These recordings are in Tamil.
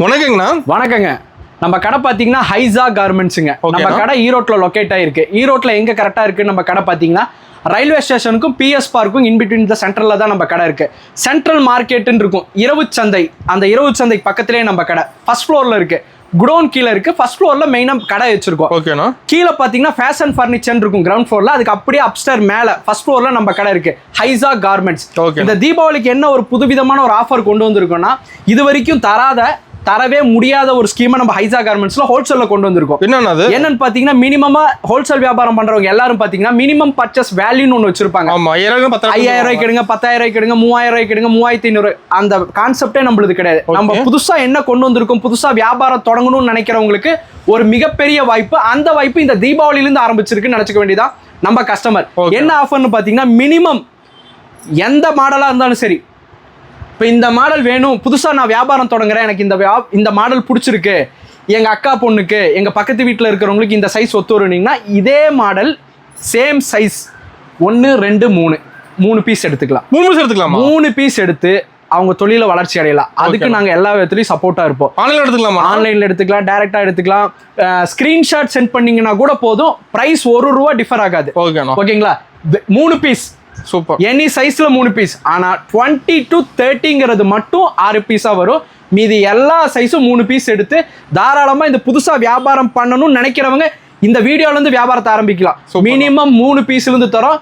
வணக்கங்கண்ணா. வணக்கங்க. நம்ம கடை பார்த்தீங்கன்னா ஹைசா கார்மெண்ட்ஸுங்க. நம்ம கடை ஈரோட்டில் லொக்கேட் ஆயிருக்கு. ஈரோட்டில் எங்கே கரெக்டாக இருக்குது நம்ம கடை பார்த்தீங்கன்னா ரயில்வே ஸ்டேஷனுக்கும் பிஎஸ் பார்க்கும் இன்பிட்வீன் த சென்ட்ரலில் தான் நம்ம கடை இருக்குது. சென்ட்ரல் மார்க்கெட்டுன்னு இருக்கும், இரவு சந்தை. அந்த இரவு சந்தை பக்கத்துலேயே நம்ம கடை ஃபர்ஸ்ட் ஃப்ளோரில் இருக்குது. குடோன் கீழே இருக்குது. ஃபர்ஸ்ட் ஃப்ளோரில் மெயினாக கடை வச்சிருக்கோம். ஓகேண்ணா. கீழே பார்த்தீங்கன்னா ஃபேஷன் ஃபர்னிச்சர் இருக்கும் கிரவுண்ட் ஃப்ளோரில். அதுக்கு அப்படியே அப்ஸ்டர் மேலே ஃபர்ஸ்ட் ஃப்ளோரில் நம்ம கடை இருக்குது, ஹைசா கார்மெண்ட்ஸ். இந்த தீபாவளிக்கு என்ன ஒரு புதுவிதமான ஒரு ஆஃபர் கொண்டு வந்திருக்கோம்னா, இது வரைக்கும் தரவே முடியாத ஒரு ஸ்கீமை நம்ம ஹைசா கார்மெண்ட்ஸ்ல ஹோல்சேல்ல கொண்டு வந்திருக்கோம். என்னன்னு பாத்தீங்கன்னா, மினிமமா ஹோல்சேல் வியாபாரம் பண்றவங்க எல்லாரும் பாத்தீங்கன்னா மினிமம் பர்ச்சேஸ் வேல்யூன்னு ஒன்று வச்சிருப்பாங்க. 5000 ரூபாய்க்கு எடுங்க, 10000 ரூபாய்க்கு எடுங்க, 3000 ரூபாய்க்கு எடுங்க, 3500. அந்த கான்செப்டே நம்மளுக்கு கிடையாது. நம்ம புதுசா என்ன கொண்டு வந்திருக்கோம், புதுசா வியாபாரம் தொடங்கணும்னு நினைக்கிறவங்களுக்கு ஒரு மிகப்பெரிய வாய்ப்பு. அந்த வாய்ப்பு இந்த தீபாவளியிலிருந்து ஆரம்பிச்சிருக்குன்னு நினைச்சுக்க வேண்டியதான் நம்ம கஸ்டமர். என்ன ஆஃபர்னு பாத்தீங்கன்னா, மினிமம் எந்த மாடலா இருந்தாலும் சரி, இப்போ இந்த மாடல் வேணும், புதுசாக நான் வியாபாரம் தொடங்குறேன், எனக்கு இந்த மாடல் பிடிச்சிருக்கு, எங்கள் அக்கா பொண்ணுக்கு, எங்கள் பக்கத்து வீட்டில் இருக்கிறவங்களுக்கு இந்த சைஸ் ஒத்து வருவீங்கன்னா, இதே மாடல் சேம் சைஸ் 1 2 3 பீஸ் எடுத்துக்கலாம். 3 பீஸ் எடுத்து அவங்க தொழில வளர்ச்சி அடையலாம். அதுக்கு நாங்கள் எல்லா விதத்துலையும் சப்போர்ட்டாக இருப்போம். ஆன்லைனில் எடுத்துக்கலாம், டைரெக்டாக எடுத்துக்கலாம். ஸ்க்ரீன்ஷாட் சென்ட் பண்ணிங்கன்னா கூட போதும். ப்ரைஸ் ₹1 டிஃபர் ஆகாது. ஓகேங்களா? 3 பீஸ் சூப்பர். எனி சைஸ்ல 3 பீஸ். ஆனா 20 to 30ங்கிறது மட்டும் 6 பீஸா வரும். மீதி எல்லா சைஸும் 3 பீஸ் எடுத்து தாராளமா இந்த புதுசா வியாபாரம் பண்ணணும்னு நினைக்கிறவங்க இந்த வீடியோல இருந்து வியாபாரத்தை ஆரம்பிக்கலாம். மினிமம் 3 பீஸ்ல இருந்து தரோம்.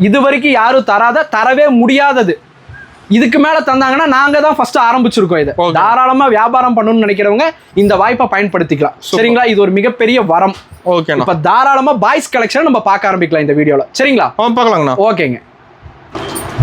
இது வரைக்கும் யாரும் தரவே முடியாதது. இதுக்கு மேல தந்தாங்கன்னா நாங்க தான் ஃபர்ஸ்ட் ஆரம்பிச்சிருக்கோம். இதை தாராளமா வியாபாரம் பண்ணணும்னு நினைக்கிறவங்க இந்த வாய்ப்பை பயன்படுத்திக்கலாம். சரிங்களா? இது ஒரு மிகப்பெரிய வரம். ஓகே. இப்ப தாராளமா பாய்ஸ் கலெக்ஷன் நம்ம பார்க்க ஆரம்பிக்கலாம் இந்த வீடியோல. சரிங்களா? பார்க்கலாங்கண்ணா. ஓகேங்க.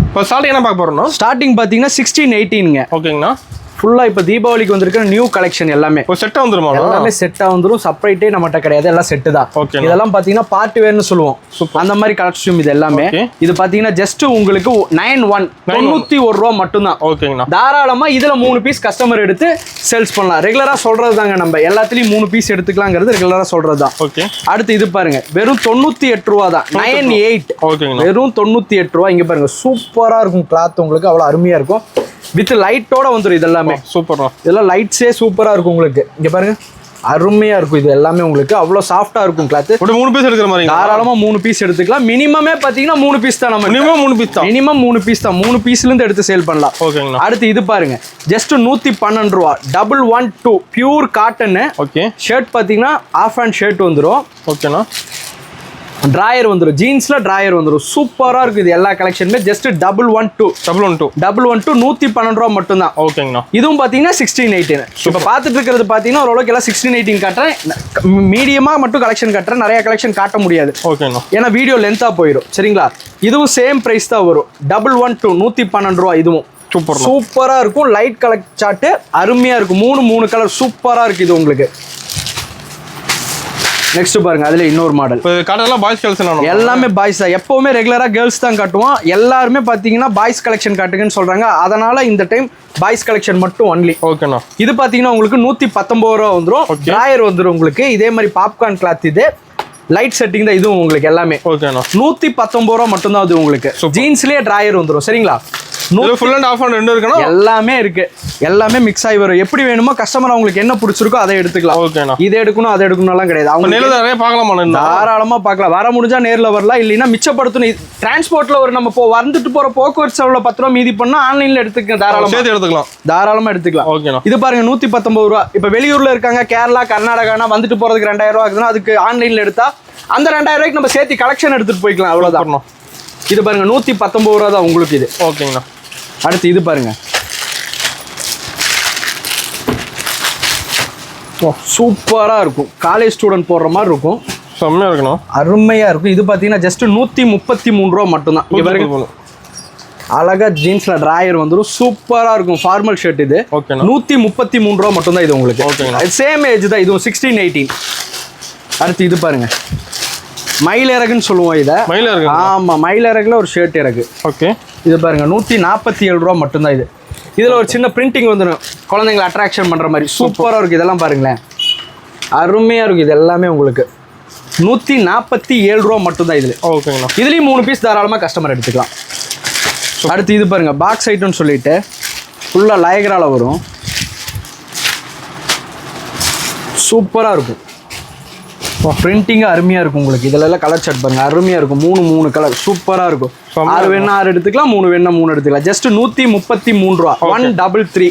இப்போ ஸ்டார்டிங் என்ன பார்க்க போறோம்னா, ஸ்டார்டிங் பார்த்தீங்கன்னா 1618ங்க. ஓகேங்கண்ணா. ஃபுல்லாக இப்போ தீபாவளிக்கு வந்திருக்கிற நியூ கலெக்ஷன் எல்லாமே செட்டாக வந்துருமா? எல்லாமே செட்டாக வந்துடும். செப்பரேட்டே நம்மகிட்ட கிடையாது, எல்லாம் செட்டு தான். இதெல்லாம் பார்த்தீங்கன்னா பார்ட்டி வேர்னு சொல்லுவோம். அந்த மாதிரி கலெக்ஷன் இது எல்லாமே. இது பார்த்தீங்கன்னா ஜஸ்ட் உங்களுக்கு 91 ரூபா மட்டும்தான். ஓகேங்கண்ணா. தாராளமாக இதில் 3 பீஸ் கஸ்டமர் எடுத்து சேல்ஸ் பண்ணலாம். ரெகுலராக சொல்றது தாங்க, நம்ம எல்லாத்துலேயும் 3 பீஸ் எடுத்துக்கலாங்கிறது ரெகுலராக சொல்றது தான். ஓகே. அடுத்து இது பாருங்க, வெறும் 98 ரூபா தான். 98. ஓகேங்கண்ணா. வெறும் 98 ரூபா. இங்கே பாருங்க, சூப்பராக இருக்கும் கிளாத், உங்களுக்கு அவ்வளோ அருமையாக இருக்கும். வித் லைட்டோட வந்துடும். இது எல்லாமே சூப்பரா, இதெல்லாம் லைட்ஸே சூப்பரா இருக்கும் உங்களுக்கு. இங்க பாருங்க, அருமையா இருக்கும். இது எல்லாமே உங்களுக்கு அவ்வளோ சாஃப்டா இருக்கும் கிளாத். 3 பீஸ் எடுக்கிற மாதிரி தாராளமா 3 பீஸ் எடுத்துக்கலாம். மினிமமே பாத்தீங்கன்னா 3 பீஸ் தான். நம்ம மினிமம் 3 பீஸ் தான். மினிமம் 3 பீஸ் தான். 3 பீஸ்ல இருந்து எடுத்து சேல் பண்ணலாம். ஓகேங்களா. அடுத்து இது பாருங்க, ஜஸ்ட் 112 ரூபா. 112 பியூர் காட்டன். ஓகே. ஷர்ட் பாத்தீங்கன்னா ஆஃப் ஹேண்ட் ஷர்ட் வந்துடும். ஓகேண்ணா. டிராயர் வந்துடும், ஜீன்ஸ்ல டிராயர் வந்துடும். சூப்பரா இருக்கு. இது எல்லா கலெக்ஷனுமே ஜஸ்ட் 112 112 ரூபா மட்டும் தான். ஓகேங்கண்ணா. இதுவும் பாத்தீங்கன்னா 1618. இப்ப பாத்துட்டு இருக்கிறது பாத்தீங்கன்னா ஓரளவுக்கு எல்லாம் 1618 காட்டுறேன். மீடியமா மட்டும் கலெக்ஷன் காட்டுறேன், நிறைய கலெக்ஷன் காட்ட முடியாது. ஓகேண்ணா. ஏன்னா வீடியோ லென்த்தா போயிடும். சரிங்களா? இதுவும் சேம் பிரைஸ் தான் வரும். 112 112 ரூபா. இதுவும் சூப்பரா இருக்கும். லைட் கலர் சார்ட் அருமையா இருக்கும். 3 கலர் சூப்பரா இருக்கு இது உங்களுக்கு. நெக்ஸ்ட் பாருங்க, அதுல இன்னொரு மாடல். காட்டெல்லாம் பாய்ஸ் கலெக்ஷன், எல்லாமே பாய்ஸ் தான். எப்பவுமே ரெகுலரா கேர்ள்ஸ் தான் காட்டுவோம். எல்லாருமே பாத்தீங்கன்னா பாய்ஸ் கலெக்ஷன் காட்டுங்கன்னு சொல்றாங்க. அதனால இந்த டைம் பாய்ஸ் கலெக்ஷன் மட்டும் ஒன்லி. ஓகேண்ணா. இது பாத்தீங்கன்னா உங்களுக்கு 119 ரூபா வந்துடும். டிராயர் வந்துடும் உங்களுக்கு. இதே மாதிரி பாப்கார்ன் கிளாத். இது லைட் செட்டிங் தான். இதுவும் உங்களுக்கு எல்லாமே 119 ரூபா மட்டும் தான். அது உங்களுக்கு ஜீன்ஸ்லயே டிராயர் வந்துடும். சரிங்களா? ஃபுல் அண்ட் ஆஃப் அண்ட் ரெண்டு இருக்கணும். எல்லாமே இருக்கு, எல்லாமே மிக்ஸ் ஆகி வரும். எப்படி வேணுமோ கஸ்டமர் அவங்களுக்கு என்ன பிடிச்சிருக்கோ அதை எடுத்துக்கலாம். ஓகேண்ணா. இதை எடுக்கணும் அதை எடுக்கணும்லாம் கிடையாது. அவங்க நிறைய பார்க்கலாமா? தாராளமா பார்க்கலாம். வர முடிஞ்சா நேரில் வரலாம், இல்லைன்னா மிச்சப்படுத்தணும். டிரான்ஸ்போர்ட்ல ஒரு நம்ம வந்துட்டு போற போக்குவரத்து செலவுல 10 ரூபா மீதி பண்ணா ஆன்லைன்ல எடுத்துக்கலாம். தாராளமா எடுத்துக்கலாம். ஓகேண்ணா. இது பாருங்க 119 ரூபா. இப்ப வெளியூர்ல இருக்காங்க, கேரளா கர்நாடகானா வந்துட்டு போறதுக்கு 2000 ரூபா ஆகுதுன்னா அதுக்கு ஆன்லைன்ல எடுத்தா அந்த 2000 ரூபாய்க்கு நம்ம சேர்த்து கலெக்ஷன் எடுத்துட்டு போய்க்கலாம். அவ்வளவுதான். இது பாருங்க 119 ரூபா தான் உங்களுக்கு இது. ஓகேங்கண்ணா. அடுத்து இது பாருங்க, சூப்பரா இருக்கும். காலேஜ் ஸ்டூடெண்ட் போடுற மாதிரி இருக்கும். செம்மையா இருக்கணும், அருமையா இருக்கும். இது பாத்தீங்கன்னா ஜஸ்ட் 133 ரூபா மட்டும் தான். அழகா ஜீன்ஸ்ல டிராயர் வந்துடும். சூப்பரா இருக்கும். ஃபார்மல் ஷர்ட் இது. 133 ரூபா மட்டும் தான் இது உங்களுக்கு. சேம் ஏஜ் தான். இதுவும் 1618. அடுத்து இது பாருங்க, மயிலிறகுன்னு சொல்லுவோம் இதை. மயிலிறகு? ஆமா, மயிலிறகுல ஒரு ஷர்ட் இறகு. ஓகே. இது பாருங்க 147 ரூபா மட்டும்தான். இது இதுல ஒரு சின்ன பிரிண்டிங் வந்துடும், குழந்தைங்களை அட்ராக்ஷன் பண்ற மாதிரி. சூப்பரா இருக்கு. இதெல்லாம் பாருங்களேன், அருமையா இருக்கு. இது எல்லாமே உங்களுக்கு 147 ரூபா மட்டும்தான் இதுல. ஓகேங்களா. இதுலயும் 3 பீஸ் தாராளமா கஸ்டமர் எடுத்துக்கலாம். அடுத்து இது பாருங்க, பாக்ஸ் ஐட்டம்னு சொல்லிட்டு ஃபுல்லா லயக்ரால வரும். சூப்பராக இருக்கும். பிரிண்டிங்காக அருமையாக இருக்கும் உங்களுக்கு. இதில் எல்லாம் கலர் ஷர்ட் பாருங்க, அருமையாக இருக்கும். 3 கலர் சூப்பராக இருக்கும். 6 வேணா 6 எடுத்துக்கலாம், 3 வேணா 3 எடுத்துக்கலாம். ஜஸ்ட் 133 ரூபா. 133.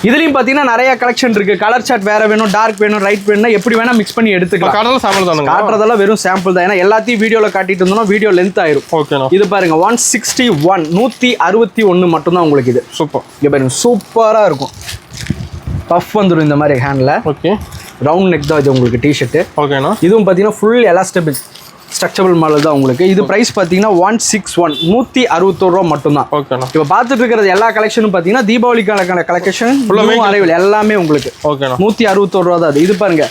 இதுலயும் பாத்தீங்கன்னா நிறைய கலெக்ஷன் இருக்கு. கலர் சார்ட் வேற வேணும், டார்க் வேணும், ரைட் வேணும், எப்படி வேணா மிக்ஸ் பண்ணி எடுத்துக்கலாம். காட்டுறதெல்லாம் வெறும் சாம்பிள் தான். ஏன்னா எல்லாத்தையும் வீடியோல காட்டிட்டு இருந்தோம்னா வீடியோ லென்த் ஆயிரும். இது பாருங்க 161 161 மட்டும் தான் உங்களுக்கு. இது சூப்பர். இங்க பாருங்க சூப்பரா இருக்கும். பஃப் வந்துடும் இந்த மாதிரி ஹேண்ட்ல. ஓகே. ரவுண்ட் நெக் தான் இது உங்களுக்கு டிஷர்ட். ஓகேண்ணா. இதுவும் பாத்தீங்கன்னா ஃபுல் எலாஸ்டபிள் ஸ்ட்ரக்சரபிள் மாடல் தான் உங்களுக்கு. இது பிரைஸ் பார்த்தீங்கன்னா 161 161 ரூபா மட்டும் தான். ஓகேண்ணா. இப்போ பார்த்துட்டு இருக்கிறது எல்லா கலெக்ஷனும் பார்த்தீங்கன்னா தீபாவளிக்கான கலெக்ஷன் அரைவல் எல்லாமே உங்களுக்கு. ஓகேண்ணா. 161 ரூபா தான். இது பாருங்க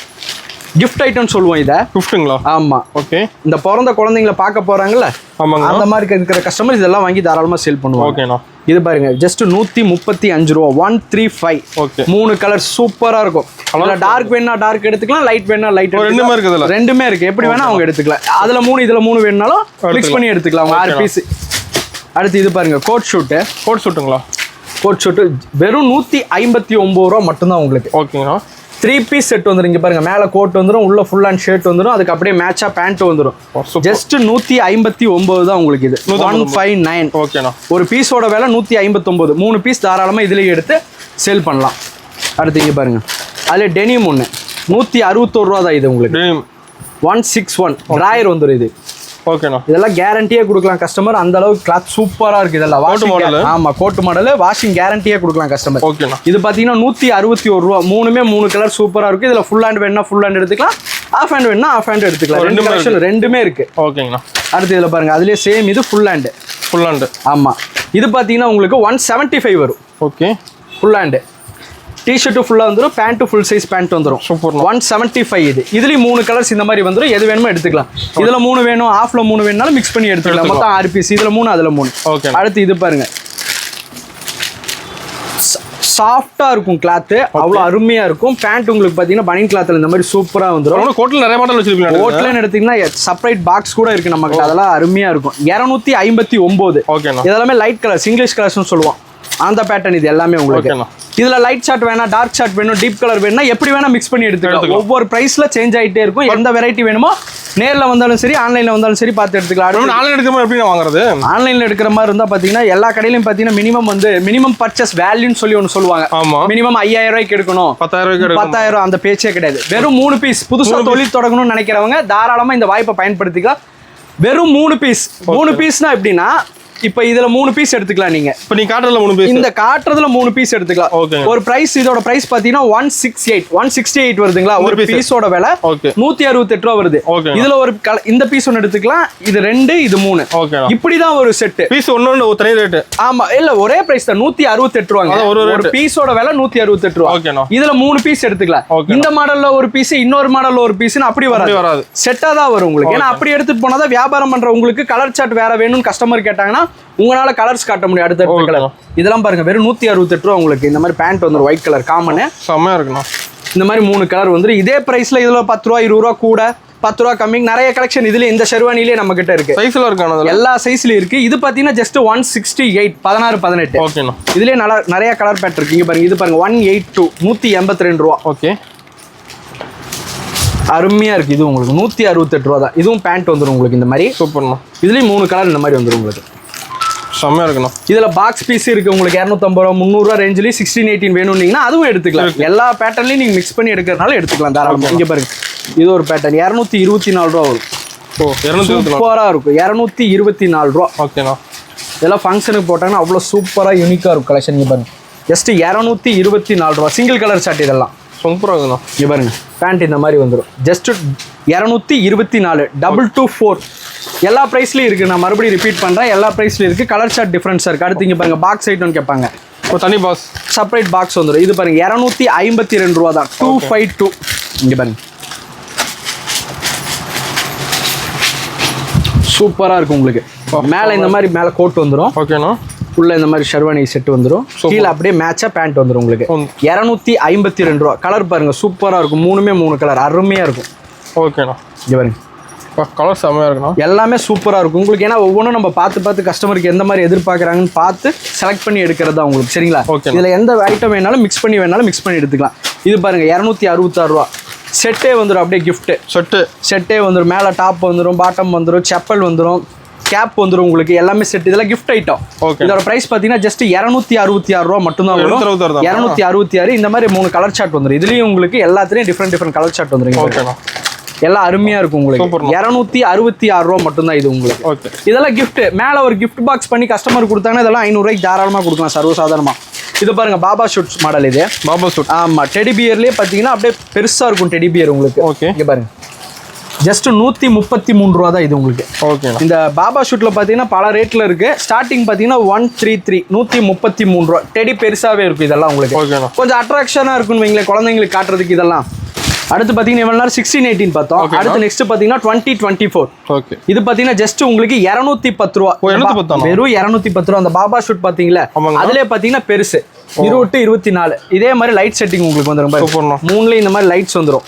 கிஃப்ட் ஐட்டம் சொல்லுவோம் இதை. கிஃப்ட்டுங்களா? ஆமா. ஓகே. இந்த பிறந்த குழந்தைங்களை பார்க்க போறாங்கல்ல, அந்த மாதிரி இருக்கிற கஸ்டமர் இதெல்லாம் வாங்கி தாராளமாக சேல் பண்ணுவாங்க. ஓகேண்ணா. இது பாருங்க ஜஸ்ட் 135 ரூபா. 135. ஓகே. 3 கலர் சூப்பரா இருக்கும். அதுல டார்க் வேணா டார்க் எடுத்துக்கலாம், லைட் வேணா லைட். ரெண்டுமே இருக்குதுல. ரெண்டுமே இருக்கு. எப்படி வேணா அவங்க எடுத்துக்கலாம். அதுல 3 இதுல 3 வேணும்னாலும் மிக்ஸ் பண்ணி எடுத்துக்கலாம். 6 பீஸ். அடுத்து இது பாருங்க கோட் ஷூட். கோட் ஷூட்டுங்களா? கோட் ஷூட் வெறும் 159 ரூபா மட்டும் தான் உங்களுக்கு. ஓகேங்களா. 3 பீஸ் செட் வந்துரும். இங்க பாருங்க மேல கோட் வந்துரும், உள்ள ஃபுல் அண்ட் ஷர்ட் வந்துரும், அதுக்கு அப்படியே மேட்சா பேண்ட் வந்துரும். ஜஸ்ட் 159 தான் உங்களுக்கு. இது 159. ஓகேண்ணா. ஒரு பீஸோட விலை 159. 3 பீஸ் தாராளமா இதுலயே எடுத்து சேல் பண்ணலாம். அடுத்து இங்க பாருங்க அதுல டெனிம் ஒன்று 161 ரூபா தான். இது உங்களுக்கு 161 டிராயர் வந்துடும். இது ஓகேண்ணா. இதெல்லாம் கேரண்டியே கொடுக்கலாம் கஸ்டமர். அந்த அளவுக்கு கிளாத் சூப்பரா இருக்கு. இதெல்லாம் ஆமா கோட் மாடல். வாஷிங் கேரண்டியே கொடுக்கலாம் கஸ்டமர். ஓகேண்ணா. இது பாத்தீங்கன்னா 161 ரூபா. 3 கலர் சூப்பரா இருக்கு. இதுல ஃபுல் ஹேண்ட் வேணா ஃபுல் ஹேண்ட் எடுத்துக்கலாம், ஆஃப் ஹேண்ட் வேணா ஆஃப் ஹேண்ட் எடுத்துக்கலாம். ரெண்டுமே இருக்கு. ஓகேங்கண்ணா. அடுத்து இதுல பாருங்க அதுலயே சேம் இது ஃபுல் ஹேண்ட். Full hand. ஆமா. இது பாத்தீங்கன்னா உங்களுக்கு 175 வரும். ஓகே. Full hand. டிஷர்ட்டு ஃபுல்லாக வந்துடும், பேண்ட்டு ஃபுல் சைஸ் பேண்ட் வந்துடும். சூப்பர். 175. இது இதுலேயும் 3 கலர்ஸ் இந்த மாதிரி வந்துடும். எது வேணுமோ எடுத்துக்கலாம். இதில் 3 வேணும், ஆஃப்ல 3 வேணும்னாலும் மிக்ஸ் பண்ணி எடுத்துக்கலாம். மொத்தம் 6 பீஸ். இதில் 3 அதில் 3. ஓகே. அடுத்து இது பாருங்க சாஃப்டா இருக்கும் கிளாத். அவ்வளோ அருமையா இருக்கும். பேண்ட் உங்களுக்கு பார்த்தீங்கன்னா பனியன் கிளாத்ல இந்த மாதிரி சூப்பரா வந்துடும். கோட்ல நிறைய மாடல் வச்சிருக்கீங்க. கோட்லன்னு எடுத்தீங்கன்னா செப்பரேட் பாக்ஸ் கூட இருக்கு நமக்கு. அதெல்லாம் அருமையா இருக்கும். 259. ஓகேண்ணா. இதெல்லாமே லைட் கலர்ஸ், இங்கிலீஷ் கலர்ஸ்னு சொல்லுவோம். அந்த பேட்டர்ன் இது எல்லாமே உங்களுக்கு. இதுல லைட் ஷார்ட் வேணா, டார்க் ஷார்ட் வேணும், டீப் கலர் வேணும்னா எப்படி வேணா மிக்ஸ் பண்ணி எடுத்துக்கலாம். ஒவ்வொரு பிரைஸ்ல சேஞ்ச் ஆயிட்டே இருக்கும். எந்த வெரைட்டி வேணுமோ நேர்ல வந்தாலும் சரி, ஆன்லைன்ல வந்தாலும் சரி பார்த்து எடுத்துக்கலாம். ஆன்லைன் எடுக்கிற மாதிரி எப்படி வாங்குறது? ஆன்லைன்ல எடுக்கிற மாதிரி இருந்தா பாத்தீங்கன்னா எல்லா கடையிலும் பாத்தீங்கன்னா மினிமம் பர்ச்சேஸ் வேல்யூன்னு சொல்லி ஒன்று சொல்லுவாங்க. மினிமம் 5000 ரூபாய்க்கு எடுக்கணும், 10,000 அந்த பேச்சே கிடையாது. வெறும் 3 பீஸ். புதுசா தொழில் தொடங்கணும்னு நினைக்கிறவங்க தாராளமா இந்த வாய்ப்பை பயன்படுத்திக்கலாம். வெறும் 3 பீஸ். 3 பீஸ்னா எப்படின்னா இப்போ இதுல 3 பீஸ் எடுத்துக்கலாம். நீங்க இப்போ நீ காட்டுறதுல 3 பீஸ், இந்த காட்டுறதுல 3 பீஸ் எடுத்துக்கலாம். ஒரு பிரைஸ், இதோட பிரைஸ் பாத்தீங்கன்னா 168 வருதுங்களா? ஒரு பீஸோட விலை 168 ரூபா வருது. இதுல ஒரு இந்த பீஸ் ஒன்னு எடுத்துக்கலாம், இது 2 இது 3. இப்படிதான் ஒரு செட். பீஸ் ஒன்னு தனி ரேட். ஆமா இல்ல ஒரே பிரைஸ் தான் 168 ரூபாங்க. ஒரு பீஸோட விலை 168 ரூபா. இதுல 3 பீஸ் எடுத்துக்கலாம். இந்த மாடல்ல ஒரு பீஸ், இன்னொரு மாடல்ல ஒரு பீஸ், அப்படி வராது. செட்டா தான் வரும் உங்களுக்கு. ஏன்னா அப்படி எடுத்துட்டு போனாதான் வியாபாரம் பண்ற உங்களுக்கு கலர் சார்ட் வேற வேணும்னு கஸ்டமர் கேட்டாங்கன்னா உங்களால கலர்ஸ் காட்ட முடியும். அடுத்த கலர் இதெல்லாம் பாருங்க வெறும் 168 ரூபா உங்களுக்கு. இந்த மாதிரி பேண்ட் வந்துடும், ஒயிட் கலர் காமன். செம்மையா இருக்கணும். இந்த மாதிரி 3 கலர் வந்துடும். இதே பிரைஸ்ல இதுல 10 ரூபா 20 ரூபா கூட, 10 ரூபா கம்மி. நிறைய கலெக்ஷன் இதுல இந்த ஷெர்வானிலே நம்ம கிட்ட இருக்கு. சைஸ்ல இருக்கானது எல்லா சைஸ்லயும் இருக்கு. இது பாத்தீங்கன்னா ஜஸ்ட் 168 16 18. ஓகேண்ணா. இதுலயே நிறைய கலர் பேட் இருக்கு. இங்க பாருங்க இது பாருங்க 182 182 ரூபா. ஓகே. அருமையா இருக்கு. இது உங்களுக்கு 168 ரூபா தான். இதுவும் பேண்ட் வந்துடும் உங்களுக்கு இந்த மாதிரி. சூப்பர்ண்ணா. இதுலயும் 3 கலர் இந்த மாதிரி வந்துடும் உங்களுக்கு. செம்மையா இருக்கணும். இதுல பாக்ஸ் பீஸ் இருக்கு உங்களுக்கு 250 ரூபா 300 ரூபா ரேஞ்சிலேயே 1618 வேணும்னீங்கன்னா அதுவும் எடுத்துக்கலாம். எல்லா பேட்டர்ன்லயும் நீங்க மிக்ஸ் பண்ணி எடுக்கிறதுனால எடுத்துக்கலாம் தாராளமா. இங்க பாருங்க இது ஒரு பேட்டர்ன் 224 ரூபா வரும். சூப்பரா இருக்கும். 224 ரூபா. ஓகேண்ணா. இதெல்லாம் ஃபங்க்ஷனுக்கு போட்டாங்கன்னா அவ்வளோ சூப்பரா யூனிக்கா இருக்கும் கலெக்ஷன். இங்க பாருங்க ஜஸ்ட் 224 ரூபா. சிங்கிள் கலர் ஷர்ட் இதெல்லாம் சூப்பரா இருக்குண்ணா. இங்க பாருங்க பேண்ட் இந்த மாதிரி வந்துடும். ஜஸ்ட் 224 224. எல்லா பிரைஸ்லயும் இருக்கு. நான் மறுபடியும் ரிப்பீட் பண்றேன், எல்லா பிரைஸ்லயும் இருக்கு. கலர் சார்ட் டிஃபரன்ஸா இருக்கு. அடுத்து இங்க பாருங்க பாக்ஸ் ஐட்டம் கேட்பாங்க. ஒரு தனி பாக்ஸ், செப்பரேட் பாக்ஸ் வந்துடும். இது பாருங்க 252 ரூபா தான். 252. இங்க பாருங்க சூப்பரா இருக்கும் உங்களுக்கு. மேல இந்த மாதிரி மேல கோட் வந்துடும். ஓகேண்ணா. உள்ள இந்த மாதிரி ஷெர்வானி செட் வந்துடும். கீழே அப்படியே மேட்சா பேண்ட் வந்துடும் உங்களுக்கு. 252 ரூபா. கலர் பாருங்க சூப்பரா இருக்கும். 3 கலர் அருமையா இருக்கும். ஓகேண்ணா. இங்க பாருங்க கலர் செம்மையா இருக்கணும். எல்லாமே சூப்பரா இருக்கும் உங்களுக்கு. ஏன்னா ஒவ்வொன்றும் நம்ம பார்த்து கஸ்டமருக்கு எந்த மாதிரி எதிர்பார்க்குறாங்கன்னு பார்த்து செலக்ட் பண்ணி எடுக்கிறது தான் உங்களுக்கு. சரிங்களா? இதுல எந்த ஐட்டம் வேணாலும் மிக்ஸ் பண்ணி எடுத்துக்கலாம். இது பாருங்க 266 ரூபா. செட்டே வந்துடும், அப்படியே கிஃப்ட் செட்டே வந்துடும். மேலே டாப் வந்துடும், பாட்டம் வந்துடும், செப்பல் வந்துடும், கேப் வந்துடும், உங்களுக்கு எல்லாமே செட். இதெல்லாம் கிஃப்ட் ஐட்டம். இதோட பிரைஸ் பார்த்தீங்கன்னா ஜஸ்ட் 266 ரூபா மட்டும்தான் வரும். 266. இந்த மாதிரி 3 கலர் சார்ட் வந்துடும். இதுலயும் உங்களுக்கு எல்லாத்துலயும் டிஃப்ரெண்ட் கலர் சார்ட் வந்துடும். எல்லாம் அருமையா இருக்கும் உங்களுக்கு. 266 ரூபா மட்டும்தான் இது உங்களுக்கு. இதெல்லாம் கிஃப்ட். மேல ஒரு கிஃப்ட் பாக்ஸ் பண்ணி கஸ்டமர் கொடுத்தாங்கன்னா இதெல்லாம் 500 ரூபாய்க்கு தாராளமா கொடுக்கலாம் சர்வசாதாரணமா. இது பாருங்க பாபா ஷூட்ஸ் மாடல். இது பாபா ஷூட். ஆமா, டெடி பியர்லயே பாத்தீங்கன்னா அப்படியே பெருசா இருக்கும் டெடி பியர் உங்களுக்கு. இங்க பாருங்க ஜஸ்ட் 133 ரூபா தான் இது உங்களுக்கு. இந்த பாபா ஷூட்ல பாத்தீங்கன்னா பல ரேட்ல இருக்கு. ஸ்டார்டிங் பாத்தீங்கன்னா 133 133 ரூபா. டெடி பெருசாவே இருக்கும் இதெல்லாம் உங்களுக்கு. கொஞ்சம் அட்ராக்ஷனா இருக்குன்னு வைங்களேன் குழந்தைங்களுக்கு காட்டுறதுக்கு இதெல்லாம். அடுத்து பாத்தீங்கன்னா இவ்வளவு நேரம் 1618 பார்த்தோம். அடுத்து நெக்ஸ்ட் பாத்தீங்கன்னா 2024. இது பாத்தீங்கன்னா ஜஸ்ட் உங்களுக்கு 210 ரூபா. வெறும் 210 ரூபா. அந்த பாபா ஷூட் பாத்தீங்களா, அதுலயே பாத்தீங்கன்னா பெருசு 24. இதே மாதிரி லைட் செட்டிங் உங்களுக்கு வந்துடும். 3ல இந்த மாதிரி லைட்ஸ் வந்துடும்.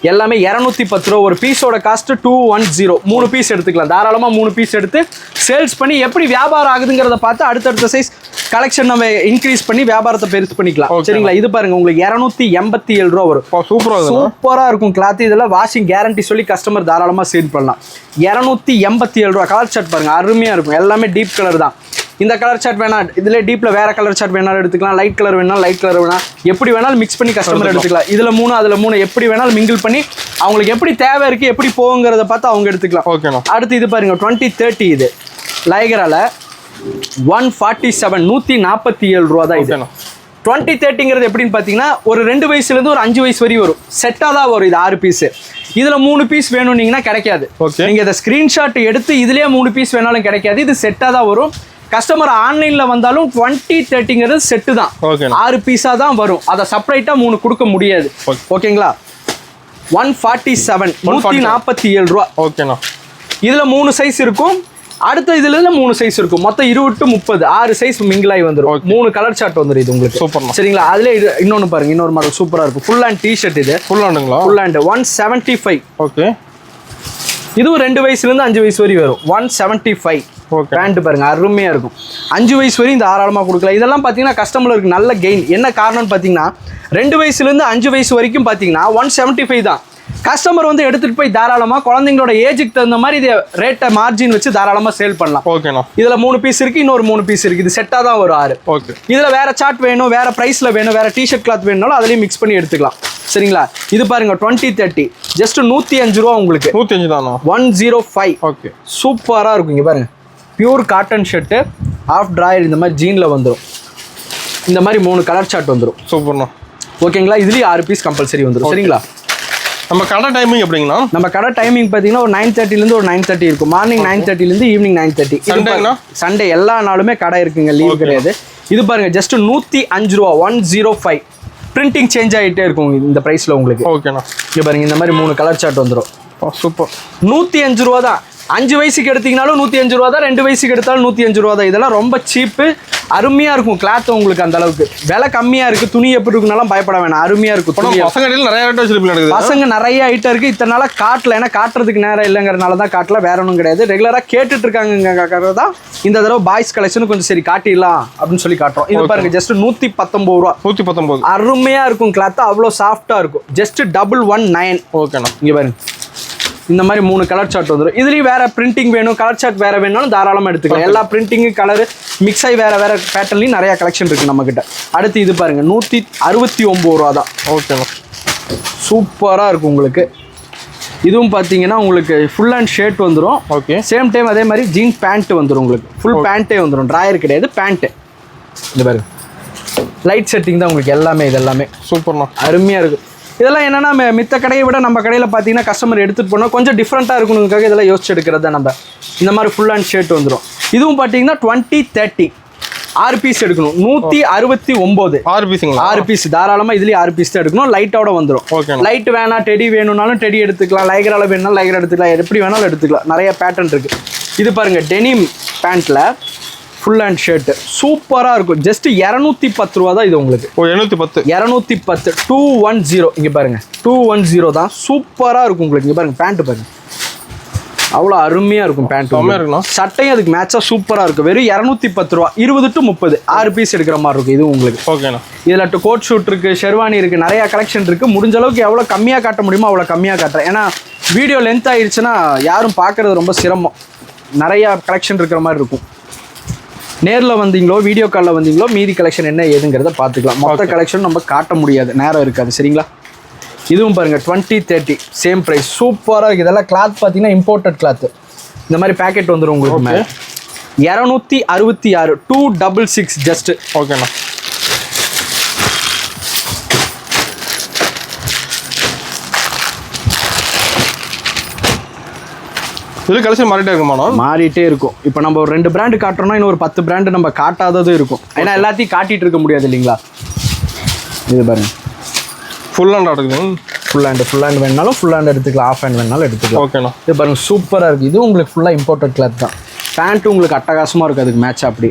எல்லாமே 210 ரூபா. ஒரு பீஸோட காஸ்ட் 210. 3 பீஸ் எடுத்துக்கலாம் தாராளமா. 3 பீஸ் எடுத்து சேல்ஸ் பண்ணி எப்படி வியாபாரம் ஆகுதுங்கிறத பார்த்து அடுத்தடுத்த சைஸ் கலெக்ஷன் நம்ம இன்க்ரீஸ் பண்ணி வியாபாரத்தை பெருசு பண்ணிக்கலாம். சரிங்களா? இது பாருங்க உங்களுக்கு 287 ரூபா வரும். சூப்பரா இருக்கும் கிளாத். இதெல்லாம் வாஷிங் கேரண்டி சொல்லி கஸ்டமர் தாராளமா சேல் பண்ணலாம். 287 ரூபா. கலர் சார்ட் பாருங்க அருமையா இருக்கும். எல்லாமே டீப் கலர் தான். இந்த கலர் சார்ட் வேணா, இதுல டீப்ல வேற கலர் சார்ட் வேணாலும் எடுத்துக்கலாம். லைட் கலர் வேணா லைட் கலர் வேணா, எப்படி வேணாலும் மிக்ஸ் பண்ணி கஸ்டமர் எடுத்துக்கலாம். இதுல 3 அதுல 3 எப்படி வேணாலும் மிங்கிள் பண்ணி அவங்களுக்கு எப்படி தேவை இருக்கு எப்படி போகுங்கிறத பார்த்து அவங்க எடுத்துக்கலாம். அடுத்து இது பாருங்க 2030. இது லைகரால 147 147 ரூபா தான் இது. 2030ங்கிறது எப்படின்னு பார்த்தீங்கன்னா ஒரு 2 வயசுலேருந்து ஒரு 5 வயசு வரையும் வரும். செட்டாக தான் வரும். இது 6 பீஸ். இதில் 3 பீஸ் வேணும்னீங்கன்னா கிடைக்காது. நீங்கள் இதை ஸ்க்ரீன்ஷாட் எடுத்து இதுலேயே 3 பீஸ் வேணாலும் கிடைக்காது. இது செட்டாக தான் வரும். கஸ்டமர் ஆன்லைனில் வந்தாலும் 2030ங்கிறது செட்டு தான். 6 பீஸாக தான் வரும். அதை செப்பரேட்டாக 3 கொடுக்க முடியாது. ஓகேங்களா? 147 147 ரூபா. ஓகேண்ணா. இதில் 3 சைஸ் இருக்கும். அடுத்த இதுல 3 சைஸ் இருக்கும். மொத்தம் 20 to 30 6 சைஸ் மிங்கிளாய் வந்துடும். 3 கலர் சார்ட் வந்துடும் இது உங்களுக்கு. சூப்பர். சரிங்களா? அதுல இன்னொன்னு பாருங்க. இன்னொரு மாடல் சூப்பரா இருக்கும். Full hand T-shirt. இது ஃபுல் ஹேண்டுங்களா? Full hand 175. ஓகே. இதுவும் 2 வயசுல இருந்து 5 வயசு வரை வரும். 175. பேண்ட் பாருங்க அருமையா இருக்கும். 5 வயசு வரையும் தாராளமா கொடுக்கலாம். இதெல்லாம் பாத்தீங்கன்னா கஸ்டமருக்கு நல்ல கெயின். என்ன காரணம்னு பாத்தீங்கன்னா 2 வயசுல இருந்து 5 வயசு வரைக்கும் பாத்தீங்கன்னா 175 தான். கஸ்டமர் வந்து எடுத்துட்டு போய் தாராளமா குழந்தைங்களோட ஏஜுக்கு தகுந்த மாதிரி இது ரேட்டை மார்ஜின் வச்சு தாராளமா சேல் பண்ணலாம். ஓகேண்ணா. இதுல 3 பீஸ் இருக்கு. இன்னொரு 3 பீஸ் இருக்கு. இது செட்டா தான் வரும் 6. ஓகே. இதுல வேற சார்ட் வேணும், வேற பிரைஸ்ல வேணும், வேற டி-ஷர்ட் கிளாத் வேணும்னாலும் அதுலயும் மிக்ஸ் பண்ணி எடுத்துக்கலாம். சரிங்களா? இது பாருங்க 2030 ஜஸ்ட் 105 ரூபா உங்களுக்கு. 105 தானா? 105. ஓகே. சூப்பரா இருக்கும். இங்க பாருங்க pure cotton shirt half drawer இந்த மாதிரி ஜீன்ல வந்துடும். இந்த மாதிரி 3 கலர் சார்ட் வந்துடும். சூப்பர்ண்ணா. ஓகேங்களா? இதுலயும் 6 பீஸ் கம்பல்சரி வந்துடும். சரிங்களா? நம்ம கடை டைமிங் எப்படிங்களா? நம்ம கடை டைமிங் பார்த்தீங்கன்னா ஒரு 9:30லேருந்து ஒரு 9:30 இருக்கும். Morning 9:30லேருந்து evening 9:30. சண்டே எல்லா நாளுமே கடை இருக்குங்க, லீவ் கிடையாது. இது பாருங்க ஜஸ்ட் 105 ரூபா. 105. பிரிண்டிங் சேஞ்ச் ஆகிட்டே இருக்கும் இந்த ப்ரைஸில் உங்களுக்கு. ஓகேண்ணா. இங்கே பாருங்க இந்த மாதிரி 3 கலர் சார்ட் வந்துடும். சூப்பர். 105 ரூபா தான். 5 வயசுக்கு எடுத்தீங்கனாலும் 105 ரூபா தான். 2 வயசுக்கு எடுத்தாலும் 105 ரூபா தான். இதெல்லாம் ரொம்ப சீப்பு. அருமையா இருக்கும் கிளாத் உங்களுக்கு. அந்த அளவுக்கு விலை கம்மியா இருக்கு. துணி எப்படி இருக்குனாலும் பயப்பட வேணாம். அருமையா இருக்கும். பசங்க நிறைய ஐட்டம் இருக்கு. இத்தனை நாளா காட்டல. ஏன்னா காட்டுறதுக்கு நேரம் இல்லைங்கிறதுனால தான் காட்டல. வேற ஒன்றும் கிடையாது. ரெகுலரா கேட்டுட்டு இருக்காங்க தான். இந்த தடவை பாய்ஸ் கலெக்ஷன் கொஞ்சம் சரி காட்டிடலாம் அப்படின்னு சொல்லி காட்டுறோம். இது பாருங்க ஜஸ்ட் 119 ரூபா. 119. அருமையா இருக்கும் கிளாத். அவ்வளோ சாஃப்டா இருக்கும். ஜஸ்ட் 119. ஓகேண்ணா. இங்க பாருங்க இந்த மாதிரி 3 கலர் சார்ட் வந்துடும். இதுலேயும் வேற பிரிண்டிங் வேணும், கலர் சார்ட் வேற வேணாலும் தாராளமாக எடுத்துக்கலாம். எல்லா பிரிண்டிங்கு கலரு மிக்ஸ் ஆகி வேற வேற பேட்டர்ன்லையும் நிறைய கலெக்ஷன் இருக்கு நம்ம கிட்ட. அடுத்து இது பாருங்க 169 ரூபா தான். ஓகேண்ணா. சூப்பராக இருக்கும் உங்களுக்கு. இதுவும் பார்த்தீங்கன்னா உங்களுக்கு ஃபுல் அண்ட் ஷர்ட் வந்துடும். ஓகே. சேம் டைம் அதே மாதிரி ஜீன்ஸ் பேண்ட் வந்துடும் உங்களுக்கு. ஃபுல் பேண்ட்டே வந்துடும். ட்ராயர் கிடையாது, பேண்ட்டு. இந்த பாருங்க லைட் செட்டிங் தான் உங்களுக்கு எல்லாமே. இது எல்லாமே சூப்பர்ண்ணா. அருமையாக இருக்குது. இதெல்லாம் என்னன்னா மித்த கடையை விட நம்ம கடையில் பார்த்தீங்கன்னா கஸ்டமர் எடுத்துகிட்டு போனால் கொஞ்சம் டிஃப்ரெண்ட்டாக இருக்கணுங்கிறதுக்காக இதெல்லாம் யோசிச்சு எடுக்கிறத நம்ம. இந்த மாதிரி ஃபுல் அண்ட் ஷர்ட் வந்துடும். இதுவும் பார்த்தீங்கன்னா 2030 6 பீஸ் எடுக்கணும். 169. 6 பீஸுங்களா? 6 பீஸ் தாராளமாக. இதுலேயே 6 பீஸ் தான் எடுக்கணும். லைட்டோட வந்துடும். ஓகே. லைட் வேணா டெடி வேணும்னாலும் டெடி எடுத்துக்கலாம். லைகரால வேணும்னாலும் லைகர் எடுத்துக்கலாம். எப்படி வேணாலும் எடுத்துக்கலாம். நிறைய பேட்டர்ன் இருக்குது. இது பாருங்க டெனிம் பேண்ட்டில் ஃபுல் அண்ட் ஷர்ட் சூப்பராக இருக்கும். ஜஸ்ட் 210 ரூபா தான் இது உங்களுக்கு. 210. 210. இங்கே பாருங்க 210 தான். சூப்பராக இருக்கும் உங்களுக்கு. இங்கே பாருங்க பேண்ட் பாருங்க அவ்வளோ அருமையாக இருக்கும் பேண்ட். செம்மையாக இருக்குண்ணா. சட்டையும் அதுக்கு மேட்சாக சூப்பராக இருக்கும். வெறும் 210 ரூபா, 20 to 30 6 பீஸ் எடுக்கிற மாதிரி இருக்கும் இது உங்களுக்கு. ஓகேண்ணா. இதில் கோட் ஷூட் இருக்குது, ஷெர்வானி இருக்குது, நிறையா கலெக்ஷன் இருக்குது. முடிஞ்ச அளவுக்கு எவ்வளோ கம்மியாக காட்ட முடியுமோ அவ்வளோ கம்மியாக காட்டுறேன். ஏன்னா வீடியோ லென்த் ஆயிடுச்சுன்னா யாரும் பார்க்குறது ரொம்ப சிரமம். நிறையா கலெக்ஷன் இருக்கிற மாதிரி இருக்கும். நேரில் வந்தீங்களோ வீடியோ காலில் வந்தீங்களோ மீதி கலெக்ஷன் என்ன ஏதுங்கிறத பார்த்துக்கலாம். மொத்த கலெக்ஷன் நம்ம காட்ட முடியாது, நேரம் இருக்காது. சரிங்களா? இதுவும் பாருங்கள் 20-30 சேம் ப்ரைஸ், சூப்பராக இருக்குது. இதெல்லாம் கிளாத் பார்த்தீங்கன்னா இம்போர்ட்டட் கிளாத்து. இந்த மாதிரி பேக்கெட் வந்துடும் உங்களுக்கு மேலே. 266 266 ஜஸ்ட்டு. ஓகேண்ணா. இது கலெக்ஷன் மாறிட்டே இருக்குமாண்ணா? மாறிட்டே இருக்கும். இப்போ நம்ம ஒரு 2 பிராண்டு காட்டுறோம்னா இன்னும் ஒரு 10 பிராண்டு நம்ம காட்டாததும் இருக்கும். ஏன்னா எல்லாத்தையும் காட்டிகிட்டு இருக்க முடியாது இல்லைங்களா? இது பாருங்கள் ஃபுல் ஹேண்ட் இருக்குது. ஃபுல் ஹேண்ட் வேணாலும் ஃபுல் ஹேண்ட் எடுத்துக்கலாம், ஆஃப் ஹேண்ட் வேணாலும் எடுத்துக்கலாம். ஓகேண்ணா. இது பாருங்கள் சூப்பராக இருக்குது. இது உங்களுக்கு ஃபுல்லாக இம்போர்ட்டட் கிளாத் தான். பேண்ட்டு உங்களுக்கு அட்டகாசமாக இருக்குது, அதுக்கு மேட்ச் அப்படி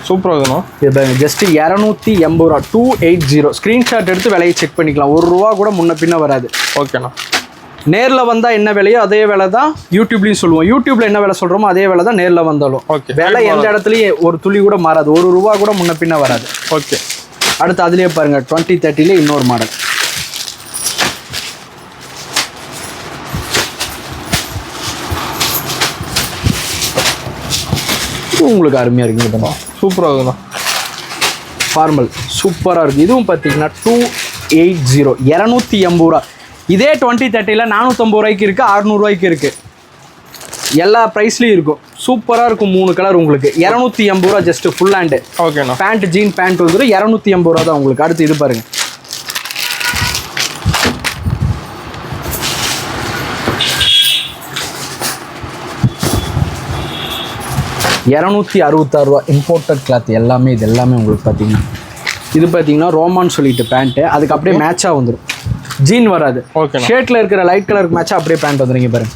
சூப்பராக இருக்குண்ணா. இது பாருங்க ஜஸ்ட் 280 ரூபா 280. ஸ்க்ரீன்ஷாட் எடுத்து விலையை செக் பண்ணிக்கலாம். ₹1 கூட முன்ன பின்ன வராது. ஓகேண்ணா. நேரில் வந்தால் என்ன விலையோ அதே விலை தான் யூடியூப்லேயும் சொல்லுவோம். யூடியூப்பில் என்ன விலை சொல்கிறோமோ அதே விலை தான் நேரில் வந்தாலும். ஓகே. விலை எந்த இடத்துலையும் ஒரு துளி கூட மாறாது, ₹1 கூட முன்ன பின்ன வராது. ஓகே. அடுத்து அதுலேயே பாருங்கள் 20-30 இன்னொரு மாடல். உங்களுக்கு அருமையாக இருக்குங்க. சூப்பராக இருக்குண்ணா. ஃபார்மல் சூப்பராக இருக்குது. இதுவும் பார்த்தீங்கன்னா 280 280 ரூபா. இதே 20-30 450 ரூபாய்க்கு இருக்குது, 600 ரூபாய்க்கு இருக்குது. எல்லா ப்ரைஸ்லேயும் இருக்கும். சூப்பராக இருக்கும். 3 கலர் உங்களுக்கு 280 ரூபா ஜஸ்ட்டு ஃபுல் ஹேண்டு. ஓகேண்ணா. பேண்ட் ஜீன் பேண்ட் வந்துடும் 280 ரூபா தான் உங்களுக்கு. அடுத்து இது பாருங்கள், ₹266 இம்போர்ட்டட் கிளாத் எல்லாமே. இது எல்லாமே உங்களுக்கு பார்த்தீங்கன்னா இது பார்த்தீங்கன்னா ரோமான்னு சொல்லிட்டு பேண்ட்டு, அதுக்கு அப்படியே மேட்சாக வந்துடும். ஜீன் வராது. ஓகே. ஷர்ட்டில் இருக்கிற லைட் கலருக்கு மேட்சாக அப்படியே பேண்ட் வந்துடுங்க பாருங்க.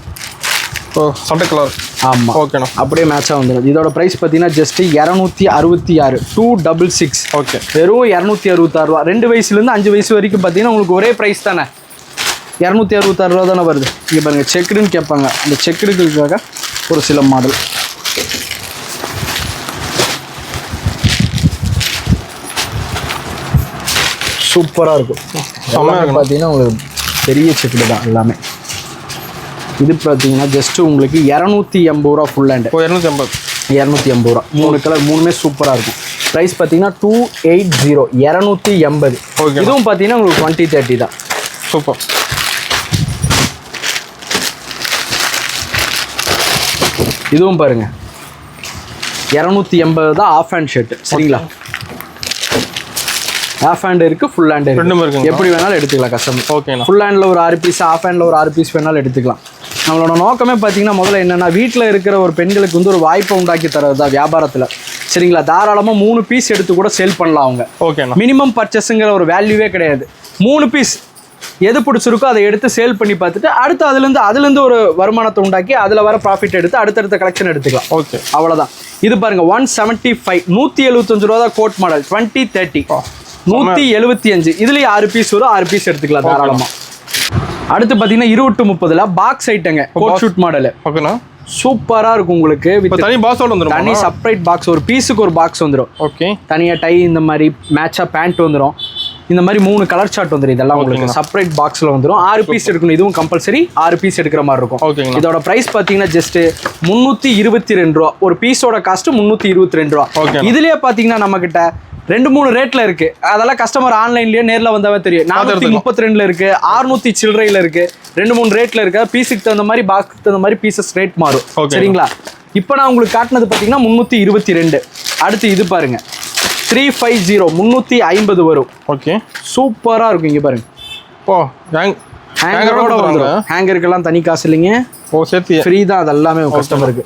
ஓ சட்டை கலர். ஆமாம். ஓகேண்ணா. அப்படியே மேட்சாக வந்துடும். இதோட ப்ரைஸ் பார்த்தீங்கன்னா ஜஸ்ட்டு 266 266. ஓகே. வெறும் 266 ரூபா. 2 வயசுலேருந்து 5 வயசு வரைக்கும் பார்த்தீங்கன்னா உங்களுக்கு ஒரே ப்ரைஸ் தானே, 266 ரூபா தானே வருது. இங்கே பாருங்கள் செக்குடுன்னு கேட்பாங்க. அந்த செக்குடுக்காக ஒரு சில மாடல். சூப்பராக இருக்கும். பார்த்தீங்கன்னா உங்களுக்கு பெரிய செக்குடு தான் எல்லாமே. இது பார்த்தீங்கன்னா ஜஸ்ட்டு உங்களுக்கு 280 ரூபா ஃபுல் ஹேண்டு. 280 ரூபா. 3 கலர், 3மே சூப்பராக இருக்கும். ப்ரைஸ் பார்த்தீங்கன்னா 280 280. ஓகே. இதுவும் பார்த்தீங்கன்னா உங்களுக்கு 20-30 தான். சூப்பர். இதுவும் பாருங்கள் 280 தான் ஆஃப் ஹேண்ட் ஷர்ட்டு. சரிங்களா? ஆஃப் ஹேண்ட் இருக்குது, ஃபுல் ஹேண்ட் இருக்குது. எப்படி வேணாலும் எடுத்துக்கலாம் கஸ்டமர். ஓகேண்ணா. ஃபுல் ஹேண்டில் ஒரு 6 பீஸ், ஆஃப் ஹேண்டில் ஒரு 6 பீஸ் வேணாலும் எடுத்துக்கலாம். நம்மளோட நோக்கமே பார்த்தீங்கன்னா முதல்ல என்னென்னா வீட்டில் இருக்கிற ஒரு பெண்களுக்கு வந்து ஒரு வாய்ப்பை உண்டாக்கி தரது தான் வியாபாரத்தில். சரிங்களா? தாராளமாக 3 பீஸ் எடுத்து கூட சேல் பண்ணலாம் அவங்க. ஓகேண்ணா. மினிமம் பர்ச்சேஸுங்கிற ஒரு வேல்யூவே கிடையாது. 3 பீஸ் எது பிடிச்சிருக்கோ அதை எடுத்து சேல் பண்ணி பார்த்துட்டு அடுத்து அதுலேருந்து ஒரு வருமானத்தை உண்டாக்கி அதில் வர ப்ராஃபிட் எடுத்து அடுத்தடுத்த கலெக்ஷன் எடுத்துக்கலாம். ஓகே. அவ்வளோதான். இது பாருங்கள் 175 175 ரூபா தான் கோட் மாடல் 20-30 175. இதுலேயே 6 பீஸ் வரும், 6 பீஸ் எடுத்துக்கலாம் தாராளமாக. அடுத்து பார்த்தீங்கன்னா 20-30 பாக்ஸ் ஐட்டங்க கோட் ஷூட் மாடல். ஓகேண்ணா. சூப்பராக இருக்கும் உங்களுக்கு. தனி பாக்ஸ் வந்துடும். தனி செப்பரேட் பாக்ஸ், ஒரு பீஸுக்கு ஒரு பாக்ஸ் வந்துடும். ஓகே. தனியாக டை இந்த மாதிரி மேட்சாக பேண்ட் வந்துடும். இந்த மாதிரி 3 கலர் சார்ட் வந்துடும். இதெல்லாம் உங்களுக்கு செப்பரேட் பாக்ஸில் வந்துடும். 6 பீஸ் எடுக்கணும். இதுவும் கம்பல்சரி 6 பீஸ் எடுக்கிற மாதிரி இருக்கும். ஓகே. இதோட ப்ரைஸ் பார்த்தீங்கன்னா ஜஸ்ட் 322 ரூபா. ஒரு பீஸோட காஸ்ட் 322 ரூபா. இதுலேயே பார்த்தீங்கன்னா நம்மக்கிட்ட 2-3 ரேட்ல இருக்கு. அதெல்லாம் கஸ்டமர் ஆன்லைன்லயே நேரில் வந்தாவே தெரியும். 432 இருக்கு, 600 சில்லறையில் இருக்கு, 2-3 ரேட்ல இருக்கு. பீஸுக்கு தகுந்த மாதிரி பாக்ஸுக்கு தகுந்த மாதிரி பீசஸ் ரேட் மாறும். சரிங்களா? இப்போ நான் உங்களுக்கு காட்டினது பார்த்தீங்கன்னா 322. அடுத்து இது பாருங்க 350 350 வரும். ஓகே. சூப்பராக இருக்கும். இங்கே பாருங்க. ஓ ஹேங்கரோட வந்துடும். ஹேங்கருக்கெல்லாம் தனி காசு இல்லைங்க. ஓ சேர்த்து ஃப்ரீ தான். அது எல்லாமே கஸ்டமருக்கு.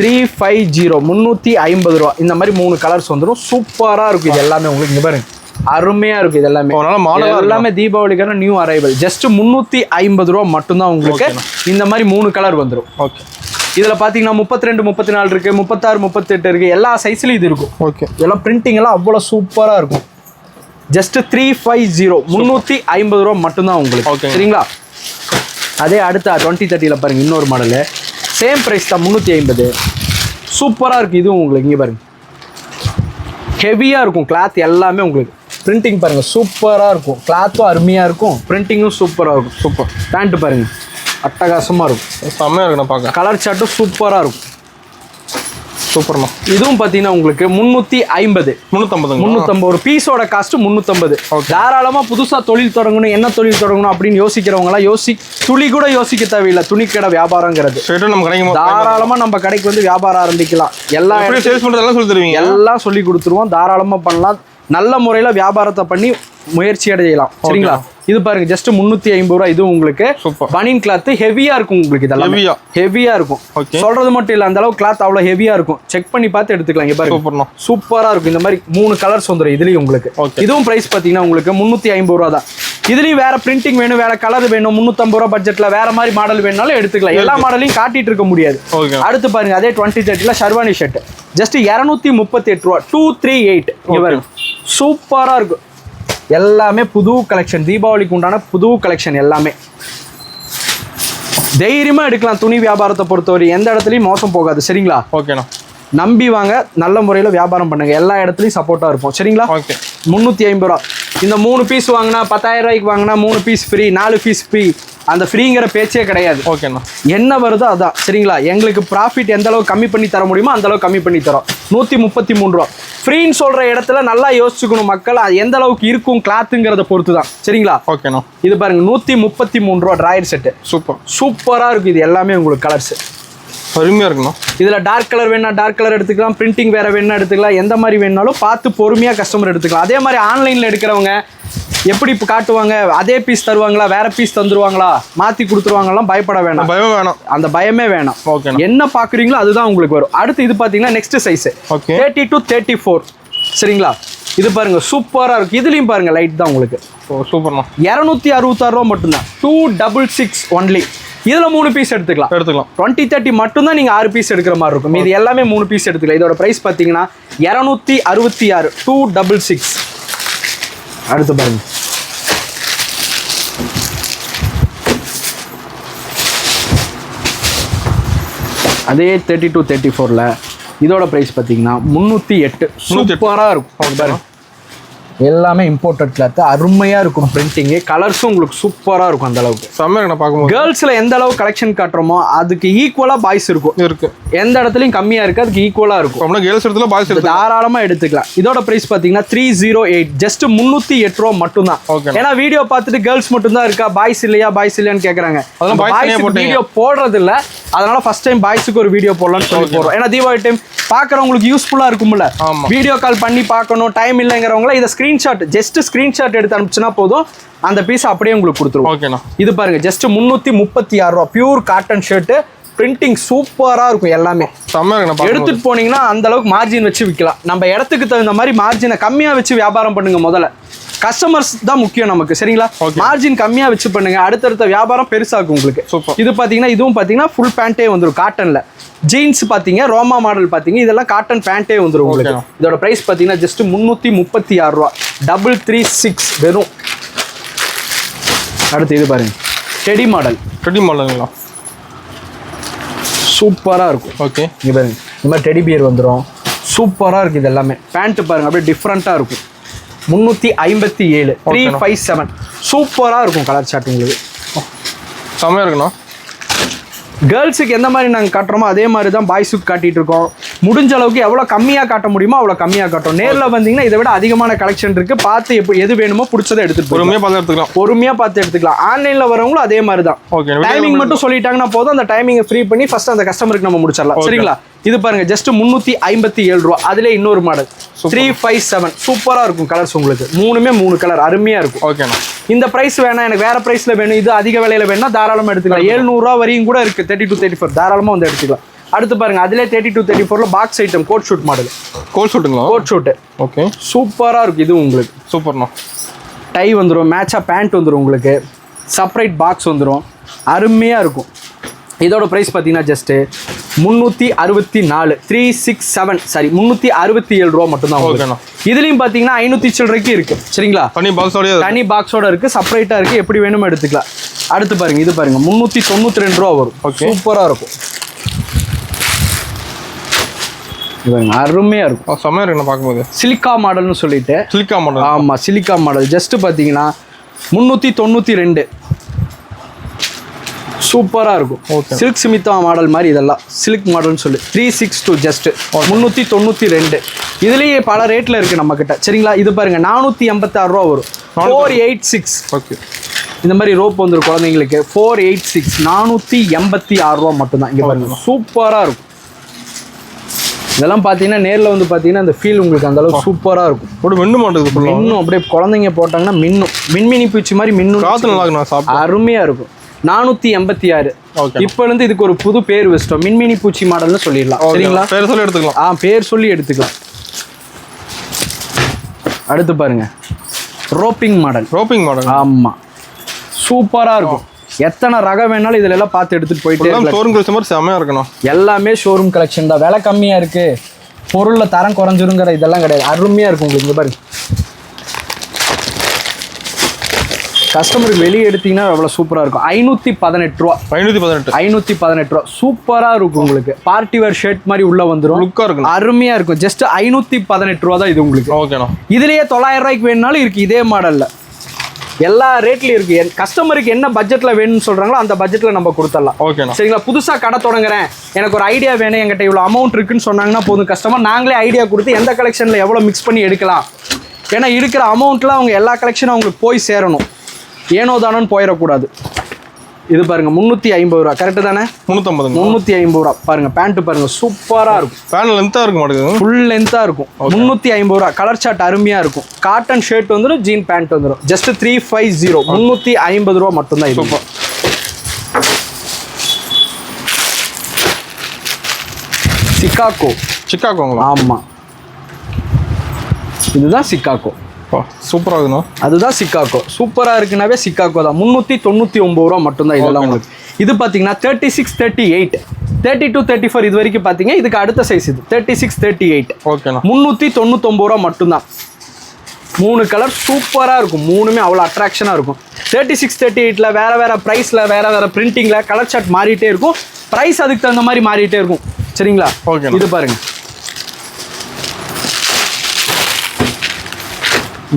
350 350 ரூபா. இந்த மாதிரி 3 கலர்ஸ் வந்துடும். சூப்பராக இருக்கும். இது எல்லாமே உங்களுக்கு இங்கே பாருங்க அருமையாக இருக்கும். இது எல்லாமே எல்லாமே தீபாவளிக்கான நியூ அரைவல். ஜஸ்ட் 350 ரூபா மட்டும்தான் உங்களுக்கு. இந்த மாதிரி 3 கலர் வந்துடும். ஓகே. இதில் பார்த்தீங்கன்னா 32 34 இருக்குது, 36 38 இருக்குது. எல்லா சைஸ்லையும் இது இருக்கும். ஓகே. இதெல்லாம் பிரிண்டிங் எல்லாம் அவ்வளோ சூப்பராக இருக்கும். ஜஸ்ட் 350 350 ரூபா மட்டும்தான் உங்களுக்கு. சரிங்களா? அதே அடுத்த 20-30 பாருங்கள் இன்னொரு மாடலு சேம் ப்ரைஸ் தான் 350. சூப்பராக இருக்குது இதுவும் உங்களுக்கு. இங்கே பாருங்க ஹெவியாக இருக்கும் கிளாத் எல்லாமே உங்களுக்கு. பிரிண்டிங் பாருங்கள் சூப்பராக இருக்கும். கிளாத்தும் அருமையாக இருக்கும், பிரிண்டிங்கும் சூப்பராக இருக்கும். சூப்பர். பேண்ட்டு பாருங்கள் அட்டகாசமாக இருக்கும், செம்மையாக இருக்குண்ணா பார்க்க. கலர் சார்ட்டும் சூப்பராக இருக்கும். சூப்பர்ண்ணா. இதுவும் பார்த்தீங்கன்னா உங்களுக்கு 350. 350 ஒரு பீஸோட காஸ்ட் 350. தாராளமாக புதுசாக தொழில் தொடங்கணும், என்ன தொழில் தொடங்கணும் அப்படின்னு யோசிக்கிறவங்களாம் துளி கூட யோசிக்க தேவையில்லை. துணிக்கடை வியாபாரங்கிறது தாராளமாக நம்ம கடைக்கு வந்து வியாபாரம் ஆரம்பிக்கலாம். எல்லாம் சொல்லி கொடுத்துருவோம், தாராளமாக பண்ணலாம். நல்ல முறையில் வியாபாரத்தை பண்ணி முயற்சி அடையலாம். சரிங்களா? இது பாருங்க ஜஸ்ட் 350 ரூபா. இது உங்களுக்கு பனியன் கிளாத் ஹெவியா இருக்கும் உங்களுக்கு. இதெல்லாம் ஹெவியா இருக்கும், சொல்றது மட்டும் இல்ல, அந்த அளவு கிளாத் அவ்வளவு ஹெவியா இருக்கும். செக் பண்ணி பார்த்து எடுத்துக்கலாம். இங்க பாருங்க சூப்பரா இருக்கும். இந்த மாதிரி 3 கலர்ஸ் வந்துடும் இதுலயும் உங்களுக்கு. இதுவும் பிரைஸ் பாத்தீங்கன்னா உங்களுக்கு 350 ரூபா தான். இதுலயும் வேற பிரிண்டிங் வேணும், வேற கலர் வேணும், 350 ரூபா பட்ஜெட்ல வேற மாதிரி மாடல் வேணும்னாலும் எடுத்துக்கலாம். எல்லா மாடலையும் காட்டிட்டு இருக்க முடியாது. அடுத்து பாருங்க அதே 2030 ஷர்வானி ஷர்ட் ஜஸ்ட் 238 ரூபா. 238. இங்க பாருங்க சூப்பரா இருக்கும். எல்லாமே புது கலெக்ஷன், தீபாவளிக்கு உண்டான புது கலெக்ஷன் எல்லாமே. தைரியமா எடுக்கலாம். துணி வியாபாரத்தை பொறுத்தவரை எந்த இடத்துலையும் மோசம் போகாது. சரிங்களா? ஓகேண்ணா. நம்பி வாங்க, நல்ல முறையில் வியாபாரம் பண்ணுங்க, எல்லா இடத்துலையும் சப்போர்ட்டாக இருக்கும். சரிங்களா? ஓகே. 350 ரூபா. இந்த 3 பீஸ் வாங்கினா 10,000 ரூபாய்க்கு வாங்கினா 3 பீஸ் ஃப்ரீ, 4 பீஸ் ஃப்ரீ. அந்த ஃப்ரீங்கிற பேச்சே கிடையாது. ஓகேண்ணா. என்ன வருதோ அதான். சரிங்களா? எங்களுக்கு ப்ராஃபிட் எந்த அளவுக்கு கம்மி பண்ணி தர முடியுமோ அந்த அளவுக்கு கம்மி பண்ணி தரோம். 133 ரூபா. ஃப்ரீன்னு சொல்ற இடத்துல நல்லா யோசிச்சுக்கணும் மக்கள், எந்த அளவுக்கு இருக்கும் கிளாத்துங்கிறத பொறுத்து தான். சரிங்களா? ஓகேண்ணா. இது பாருங்க 133 ரூபா டிராயர் செட்டு. சூப்பராக இருக்கும். இது எல்லாமே உங்களுக்கு கலர்ஸ் அருமையாக இருக்கணும். இதில் டார்க் கலர் வேணா டார்க் கலர் எடுத்துக்கலாம், பிரிண்டிங் வேறு வேணா எடுத்துக்கலாம். எந்த மாதிரி வேணாலும் பார்த்து பொறுமையாக கஸ்டமர் எடுத்துக்கலாம். அதே மாதிரி ஆன்லைனில் எடுக்கிறவங்க எப்படி இப்போ காட்டுவாங்க, அதே பீஸ் தருவாங்களா, வேற பீஸ் தந்துருவாங்களா, மாற்றி கொடுத்துருவாங்கலாம் பயப்பட வேணாம். பயம் வேணாம், அந்த பயமே வேணாம். ஓகே. என்ன பார்க்குறீங்களோ அதுதான் உங்களுக்கு வரும். அடுத்து இது பார்த்தீங்கன்னா நெக்ஸ்ட் சைஸ் 30 to 34. சரிங்களா? இது பாருங்க சூப்பராக இருக்கும். இதுலேயும் பாருங்க லைட் தான் உங்களுக்கு. சூப்பர்ண்ணா. 266 ரூபா மட்டும்தான். 266 ஒன்லி. இதுல 3 பீஸ் எடுத்துக்கலாம். 2030 மட்டும்தான் நீங்க 6 பீஸ் எடுக்கிற மாதிரி இருக்கும். இது எல்லாமே 3 பீஸ் எடுத்துக்கலாம். இதோட பிரைஸ் பாத்தீங்கன்னா 266. 266. அடுத்து பாருங்க அதே 30 to 34ல இதோட பிரைஸ் பாத்தீங்கன்னா 308. சூப்பரா இருக்கும் பாருங்க. எல்லாமே இம்போர்ட்டட் கிளாத், அருமையா இருக்கும். பிரிண்டிங் கலர்ஸும் உங்களுக்கு சூப்பரா இருக்கும். அந்த அளவுக்கு செம்மையா பார்க்கும்போது கேர்ள்ஸ்ல எந்த அளவு கலெக்ஷன் காட்டுறோமோ அதுக்கு ஈக்குவலா பாய்ஸ் இருக்கு. எந்த இடத்துலயும் கம்மியா இருக்கு, அதுக்கு ஈக்குவலா இருக்கும். கேர்ள்ஸ் இடத்துல பாய்ஸ் தாராளமா எடுத்துக்கலாம். இதோட பிரைஸ் பாத்தீங்கன்னா 308. ஜஸ்ட் 308 ரூபா மட்டும் தான். ஏன்னா வீடியோ பார்த்துட்டு கேர்ள்ஸ் மட்டும் தான் இருக்கா, பாய்ஸ் இல்லையான்னு கேக்குறாங்க. வீடியோ போடுறது இல்ல, அதனால ஃபர்ஸ்ட் டைம் பாய்ஸுக்கு ஒரு வீடியோ போடலாம்னு சொல்லி போடுறோம். ஏன்னா தீபாவளி டைம் பாக்குறவங்களுக்கு யூஸ்ஃபுல்லா இருக்கும்ல. வீடியோ கால் பண்ணி பார்க்கணும், டைம் இல்லைங்கிறவங்கள இதை ஸ்கிரீன்ஷாட் எடுத்து அனுப்பிச்சுனா போதும், அந்த பீஸ் அப்படியே உங்களுக்கு கொடுத்துருவோம். இது பாருங்க ஜஸ்ட் 336 ரூபா. பியூர் காட்டன் ஷர்ட், பிரிண்டிங் சூப்பரா இருக்கும். எல்லாமே எடுத்துட்டு போனீங்கன்னா அந்த அளவுக்கு மார்ஜின் வச்சு விற்கலாம். நம்ம இடத்துக்கு தகுந்த மாதிரி மார்ஜினை கம்மியா வச்சு வியாபாரம் பண்ணுங்க. முதல்ல கஸ்டமர்ஸ் தான் முக்கியம் நமக்கு. சரிங்களா? மார்ஜின் கம்மியா வச்சு பண்ணுங்க, அடுத்தடுத்த வியாபாரம் பெருசாகும் உங்களுக்கு. இது பாத்தீங்கன்னா இதுவும் பாத்தீங்கன்னா ஃபுல் பேண்டே வந்துடும் காட்டன்ல. ஜீன்ஸ் பாத்தீங்க, ரோமா மாடல் பாத்தீங்க, இதெல்லாம் காட்டன் பேண்டே வந்துடும் உங்களுக்கு. இதோட பிரைஸ் பாத்தீங்கன்னா ஜஸ்ட் 336 ரூபா. 336 வெறும். அடுத்து இது பாருங்க டெடி மாடலுங்களா, சூப்பரா இருக்கும். ஓகே. இங்க பாருங்க இந்த மாதிரி டெடி பியர் வந்துடும். சூப்பரா இருக்கு. இது எல்லாமே பேண்ட் பாருங்க அப்படியே டிஃப்ரெண்டா இருக்கும். 357. 357. சூப்பரா இருக்கும். கலர் சார்ட் உங்களுக்கு செம்மையா இருக்கணும். கேர்ள்ஸுக்கு எந்த மாதிரி நாங்கள் காட்டுறோமோ அதே மாதிரி தான் பாய்ஸுக்கு காட்டிட்டு இருக்கோம். முடிஞ்ச அளவுக்கு எவ்வளோ கம்மியாக காட்ட முடியுமோ அவ்வளோ கம்மியாக காட்டும். நேரில் வந்தீங்கன்னா இதை விட அதிகமான கலெக்ஷன் இருக்கு. பார்த்து எது வேணுமோ பிடிச்சதை எடுத்துட்டு பொறுமையாக பார்த்து எடுத்துக்கலாம். ஆன்லைனில் வரவங்களும் அதே மாதிரி தான். டைமிங் மட்டும் சொல்லிட்டாங்கன்னா போதும், அந்த டைமிங்கை ஃப்ரீ பண்ணி ஃபர்ஸ்ட் அந்த கஸ்டமருக்கு நம்ம முடிச்சிடலாம். சரிங்களா? இது பாருங்க ஜஸ்ட் 357 ரூபா. அதுல இன்னொரு மாடல் 357. சூப்பரா இருக்கும். கலர்ஸ் உங்களுக்கு 3 கலர் அருமையா இருக்கும். ஓகேண்ணா. இந்த பிரைஸ் வேணா, எனக்கு வேற பிரைஸ்ல வேணும், இது அதிக விலையில வேணா தாராளமா எடுத்துக்கலாம். 700 ரூபா வரையும் கூட இருக்கு. 30 to 34 தாராளமா வந்து எடுத்துக்கலாம். அடுத்து பாருங்க அதுல 30 to 34ல box item coat suit model. Coat suit. Okay. சூப்பரா இருக்கு. இது உங்களுக்கு சூப்பர்ண்ணா. டை வந்துடும், மேட்சா பேண்ட் வந்துடும், உங்களுக்கு செப்பரேட் பாக்ஸ் வந்துடும், அருமையா இருக்கும். இதோட பிரைஸ் பார்த்தீங்கன்னா ஜஸ்ட் 364. 367 ரூபா மட்டும்தான். இதுலயும் பாத்தீங்கன்னா 500 சில்லறைக்கு இருக்கு. சரிங்களா? தனி பாக்ஸோட இருக்கு, செப்பரேட்டா இருக்கு, எப்படி வேணுமோ எடுத்துக்கலாம். அடுத்து பாருங்க இது பாருங்க 392 ரூபா வரும். சூப்பரா இருக்கும். இவங்க அருமையா இருக்கும். செம்மையா இருக்குண்ணா பார்க்கும்போது. சிலிக்கா மாடல்னு சொல்லிட்டு. Silica model. ஆமா, சிலிக்கா மாடல். ஜஸ்ட் பாத்தீங்கன்னா 392. சூப்பரா இருக்கும். சில்க் சிமித்தா மாடல் மாதிரி இதெல்லாம் சில்க் மாடல்னு சொல்லி 362 ஜஸ்ட் 392. இதுலயே பல ரேட்ல இருக்கு நம்ம கிட்ட. சரிங்களா, இது பாருங்க 486 ரூபா வரும். 486. ஓகே, இந்த மாதிரி ரோப் வந்துடும் குழந்தைங்களுக்கு. 486 486 ரூபா மட்டும்தான். இங்க பாருங்க சூப்பரா இருக்கும். இதெல்லாம் பார்த்தீங்கன்னா நேரில் வந்து பார்த்தீங்கன்னா அந்த ஃபீல் உங்களுக்கு அந்த அளவுக்கு சூப்பராக இருக்கும். ஒரு மின்னு மாட்டேங்குது. மின்னும் அப்படியே குழந்தைங்க போட்டாங்கன்னா மின்னும். மின்மினி பூச்சி மாதிரி மின்னும். காற்று நல்லா இருக்கும். அருமையாக இருக்கும். 486. இப்போ இருந்து இதுக்கு ஒரு புது பேர் வச்சிட்டோம். மின்மினி பூச்சி மாடல்னு சொல்லிடலாம். சரிங்களா, பேர் சொல்லி எடுத்துக்கலாம். பேர் சொல்லி எடுத்துக்கலாம். அடுத்து பாருங்க ரோப்பிங் மாடல். Roping model. ஆமாம், சூப்பராக இருக்கும். எத்தனை ரகம் வேணாலும் இதுல எல்லாம் பார்த்து எடுத்துட்டு போயிட்டு ஷோரூம் கலெக்ஷன் மாதிரி செமையா இருக்கணும். எல்லாமே ஷோரூம் கலெக்ஷன் தான். விலை கம்மியா இருக்கு, பொருள்ல தரம் குறைஞ்சிருங்கிற இதெல்லாம் கிடையாது. அருமையா இருக்கும் உங்களுக்கு. இங்க பாருங்க, கஸ்டமருக்கு வெளியே எடுத்தீங்கன்னா எவ்வளவு சூப்பரா இருக்கும். 518 ரூபா. 518 ரூபா. சூப்பரா இருக்கும் உங்களுக்கு. பார்ட்டி வேர் ஷர்ட் மாதிரி உள்ள வந்துடும். லுக்கா இருக்கும், அருமையா இருக்கும். ஜஸ்ட் 518 ரூபா தான் இது உங்களுக்கு. ஓகேண்ணா. இதுலயே 900 ரூபாய்க்கு வேணும்னாலும் இருக்கு. இதே மாடல்ல எல்லா ரேட்லயும் இருக்கு. கஸ்டமருக்கு என்ன பட்ஜெட்ல வேணும்னு சொல்றாங்களோ அந்த பட்ஜெட்ல நம்ம கொடுத்துடலாம். ஓகேண்ணா. சரிங்களா, புதுசா கடை தொடங்குறேன், எனக்கு ஒரு ஐடியா வேணும், என்கிட்ட இவ்வளவு அமௌண்ட் இருக்குன்னு சொன்னாங்கன்னா போதும், கஸ்டமர் நாங்களே ஐடியா கொடுத்து எந்த கலெக்ஷன்ல எவ்வளவு மிக்ஸ் பண்ணி எடுக்கலாம். ஏன்னா இருக்கிற அமௌண்ட்ல அவங்க எல்லா கலெக்ஷனும் அவங்களுக்கு போய் சேரணும். ஏனோ தானோன்னு போயிடக்கூடாது. இது பாருங்க 350 ரூபா. கரெக்டு தானே? 350 ரூபா. பாருங்க பேண்ட் பாருங்க சூப்பரா இருக்கும். பேண்ட் லென்த்தா இருக்க மாட்டேங்குது, ஃபுல் லென்த்தா இருக்கும். 350 ரூபா. கலர் சார்ட் அருமையா இருக்கும். காட்டன் ஷர்ட் வந்துடும், ஜீன் பேண்ட் வந்துடும். ஜஸ்ட் 350. 350 ரூபா மட்டும்தான். இது சிக்காகோங்களா? ஆமா, இதுதான் சிக்காகோ. சூப்பரா இருக்குண்ணா. அதுதான் சிக்காகோ. சூப்பரா இருக்குனாவே சிக்காகோ தான். 399 ரூபா மட்டும்தான் இதெல்லாம் உங்களுக்கு. இது பார்த்தீங்கன்னா 36, 38, 32, 34 இது வரைக்கும் பார்த்தீங்க. இதுக்கு அடுத்த சைஸ் இது 36, 38. ஓகேண்ணா. 399 ரூபா மட்டும்தான். 3 கலர் சூப்பராக இருக்கும். 3மே அவ்வளோ அட்ராக்ஷனாக இருக்கும். 36, 38ல வேற வேற ப்ரைஸில் வேற வேற பிரிண்டிங்கில் கலர் சார்ட் மாறிட்டே இருக்கும். ப்ரைஸ் அதுக்கு தகுந்த மாதிரி மாறிட்டே இருக்கும். சரிங்களா, ஓகே. இது பாருங்க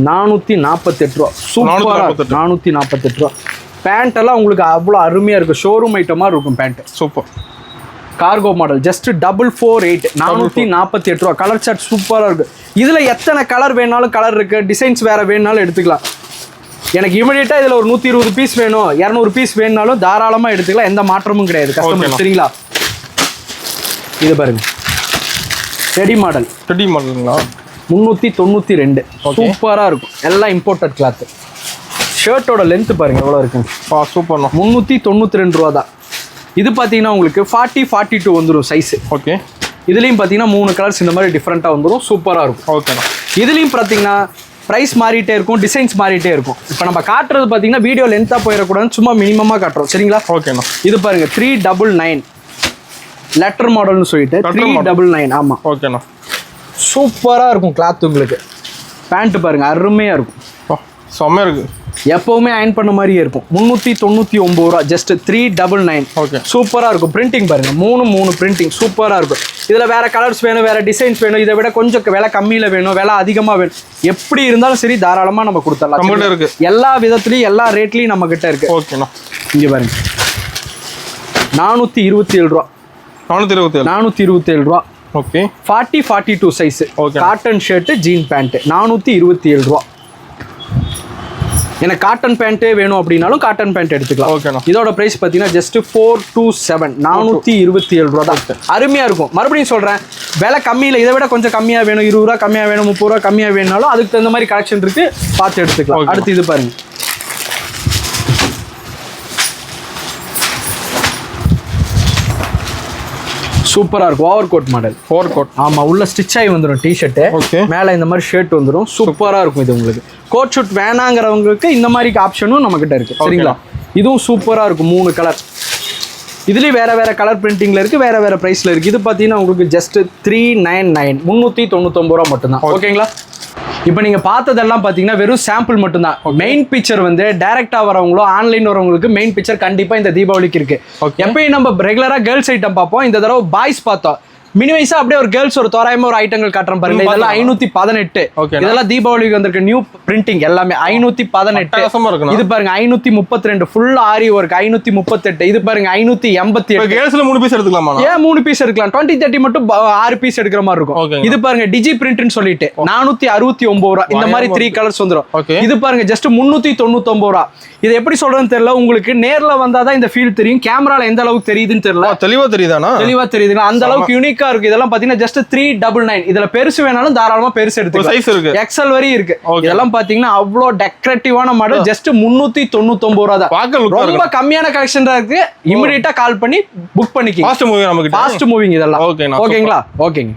448 ரூபா. சூப்பராக 448 ரூபா. பேண்ட் எல்லாம் உங்களுக்கு அவ்வளோ அருமையாக இருக்கும். ஷோரூம் ஐட்டமாக இருக்கும் pant. Super. Cargo model. Just 448. 448 ரூபா. கலர் சார்ட் சூப்பராக இருக்கு. இதில் எத்தனை கலர் வேணாலும் கலர் இருக்கு. டிசைன்ஸ் வேற வேணாலும் எடுத்துக்கலாம். எனக்கு இமிடியேட்டா இதில் ஒரு 120 பீஸ் வேணும், 200 பீஸ் வேணுனாலும் தாராளமாக எடுத்துக்கலாம். எந்த மாற்றமும் கிடையாது கஸ்டமர். சரிங்களா, இது பாருங்க டெடி மாடல். டெடி மாடலுங்களா? 392. சூப்பராக இருக்கும். எல்லாம் இம்போர்ட்டட் கிளாத். ஷர்ட்டோட லென்த் பாருங்க எவ்வளோ இருக்குங்க. சூப்பர்ண்ணா. 392 ரூபா தான். இது பார்த்தீங்கன்னா உங்களுக்கு 40, 42 வந்துடும் சைஸ். ஓகே. இதுலேயும் பார்த்தீங்கன்னா 3 கலர்ஸ் இந்த மாதிரி டிஃப்ரெண்ட்டாக வந்துடும். சூப்பராக இருக்கும். ஓகேண்ணா. இதுலேயும் பார்த்தீங்கன்னா ப்ரைஸ் மாறிட்டே இருக்கும், டிசைன்ஸ் மாறிட்டே இருக்கும். இப்போ நம்ம காட்டுறது பார்த்தீங்கன்னா வீடியோ லென்த்தாக போயிடக்கூடாதுன்னு சும்மா மினிமமாக காட்டுறோம். சரிங்களா, ஓகேண்ணா. இது பாருங்க 399 லெட்டர் மாடல்னு சொல்லிட்டு 399. ஆமாம், ஓகேண்ணா. சூப்பராக இருக்கும் கிளாத் உங்களுக்கு. பேண்ட் பாருங்க அருமையாக இருக்கும். செம்மையாக இருக்குது. எப்பவுமே அயன் பண்ண மாதிரியே இருக்கும். 399 ரூபா. ஜஸ்ட் 399. ஓகே. சூப்பராக இருக்கும். பிரிண்டிங் பாருங்க 3 பிரிண்டிங் சூப்பராக இருக்கும். இதில் வேற கலர்ஸ் வேணும், வேற டிசைன்ஸ் வேணும், இதை விட கொஞ்சம் விலை கம்மியில் வேணும், விலை அதிகமாக வேணும், எப்படி இருந்தாலும் சரி தாராளமாக நம்ம கொடுத்துடலாம். இருக்கு எல்லா விதத்துலையும் எல்லா ரேட்லையும் நம்ம கிட்ட இருக்கு. ஓகேண்ணா. இங்கே பாருங்க 427 ரூபா. 427 ரூபா. Okay. 40, 42 size. Cotton shirt, jean pant 427 ரூபா. எனக்கு காட்டன் பேண்ட்டே வேணும் அப்படின்னாலும் காட்டன் பேண்ட் எடுத்துக்கலாம். ஓகேண்ணா. இதோட பிரைஸ் பார்த்தீங்கன்னா ஜஸ்ட் 427. 427 ரூபா தான். அருமையாக இருக்கும். மறுபடியும் சொல்கிறேன், விலை கம்மியில் இதை விட கொஞ்சம் கம்மியாக வேணும், 20 ரூபா கம்மியாக வேணும், 30 ரூபா கம்மியாக வேணுனாலும் அதுக்கு தகுந்த மாதிரி கலெக்ஷன் இருக்கு, பார்த்து எடுத்துக்கலாம். அடுத்து இது பாருங்க சூப்பராக இருக்கும். Over coat model. Over coat. ஆமாம், உள்ள ஸ்டிச் ஆகி வந்துடும் டிஷர்ட்டு. ஓகே. மேலே இந்த மாதிரி ஷர்ட் வந்துடும். சூப்பராக இருக்கும். இது உங்களுக்கு கோட் ஷூட் வேணாங்கிறவங்களுக்கு இந்த மாதிரி ஆப்ஷனும் நம்மக்கிட்ட இருக்குது. சரிங்களா, இதுவும் சூப்பராக இருக்கும். 3 கலர். இதுலேயும் வேறு வேறு கலர் பிரிண்டிங்கில் இருக்குது, வேறு வேறு ப்ரைஸில் இருக்குது. இது பார்த்தீங்கன்னா உங்களுக்கு ஜஸ்ட் 399. 399 ரூபா மட்டும்தான். ஓகேங்களா. இப்போ நீங்க பார்த்ததெல்லாம் பாத்தீங்கன்னா வெறும் சாம்பிள் மட்டும் தான். மெயின் பிக்சர் வந்து டைரக்டா வரவங்களோ ஆன்லைன் வரவங்களுக்கு மெயின் பிக்சர் கண்டிப்பா இந்த தீபாவளிக்கு இருக்கு. எப்பயும் நம்ம ரெகுலரா கேர்ள்ஸ் ஐட்டம் பார்ப்போம், இந்த தடவை பாய்ஸ் பார்த்தோம். மினிமைஸா அப்படியே ஒரு கேர்ள்ஸ் ஒரு தோராயமா ஒரு ஐட்டங்கள் காட்டுறேன் பாருங்க. இதெல்லாம் 518. இதெல்லாம் தீபாவளிக்கு வந்திருக்க நியூ பிரிண்டிங் எல்லாமே 518. இது பாருங்க 532 ஃபுல் ஆரி ஒர்க் 538. இது பாருங்க 588. கேர்ள்ஸ்ல 3 பீஸ் எடுத்துக்கலாமா? ஏன் 3 பீஸ் எடுக்கலாம், 20-30 மட்டும் 6 பீஸ் எடுக்கிற மாதிரி இருக்கும். இது பாருங்க டிஜி பிரிண்ட்னு சொல்லிட்டு 469 ரூபா. இந்த மாதிரி 3 கலர்ஸ் வந்துரும். இது பாருங்க ஜஸ்ட் 399 ரூபா. இது எப்படி சொல்றதுன்னு தெரியல, உங்களுக்கு நேர்ல வந்தாதான் இந்த ஃபீல் தெரியும். கேமரால எந்த அளவுக்கு தெரியுதுன்னு தெரியல. தெளிவா தெரியுதானா? தெளிவா தெரியுது. அந்த அளவுக்கு யூனிக்கா இருக்கு. இதெல்லாம் பாத்தீங்கன்னா ஜஸ்ட் 399. இதுல பெருசு வேணாலும் தாராளமா பெருசு எடுத்துக்கலாம். சைஸ் இருக்கு, எக்ஸ்எல் வரையும் இருக்கு. இதெல்லாம் பாத்தீங்கன்னா அவ்வளோ டெக்கரேட்டிவான மாடல். ஜஸ்ட் 399 ரூபா தான். ரொம்ப கம்மியான கலெக்ஷன் தான் இருக்கு. இமிடியேட்டா கால் பண்ணி புக் பண்ணிக்கலாம். ஃபாஸ்ட் மூவிங் இதெல்லாம். ஓகேங்களா? ஓகேங்க.